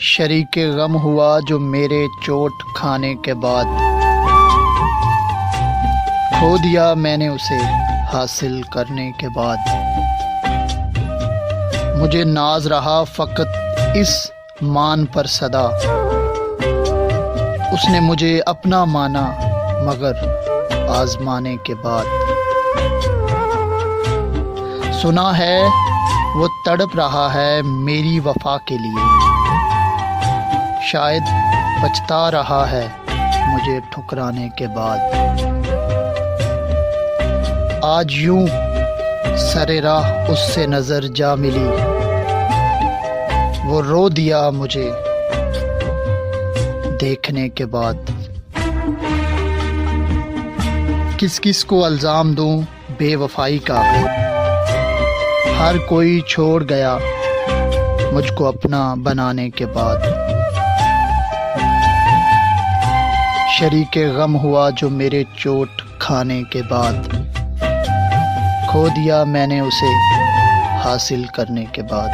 شریک غم ہوا جو میرے چوٹ کھانے کے بعد، کھو دیا میں نے اسے حاصل کرنے کے بعد۔ مجھے ناز رہا فقط اس مان پر صدا، اس نے مجھے اپنا مانا مگر آزمانے کے بعد۔ سنا ہے وہ تڑپ رہا ہے میری وفا کے لیے، شاید پچھتا رہا ہے مجھے ٹھکرانے کے بعد۔ آج یوں سر راہ اس سے نظر جا ملی، وہ رو دیا مجھے دیکھنے کے بعد۔ کس کس کو الزام دوں بے وفائی کا، ہر کوئی چھوڑ گیا مجھ کو اپنا بنانے کے بعد۔ شریک غم ہوا جو میرے چوٹ کھانے کے بعد، کھو دیا میں نے اسے حاصل کرنے کے بعد۔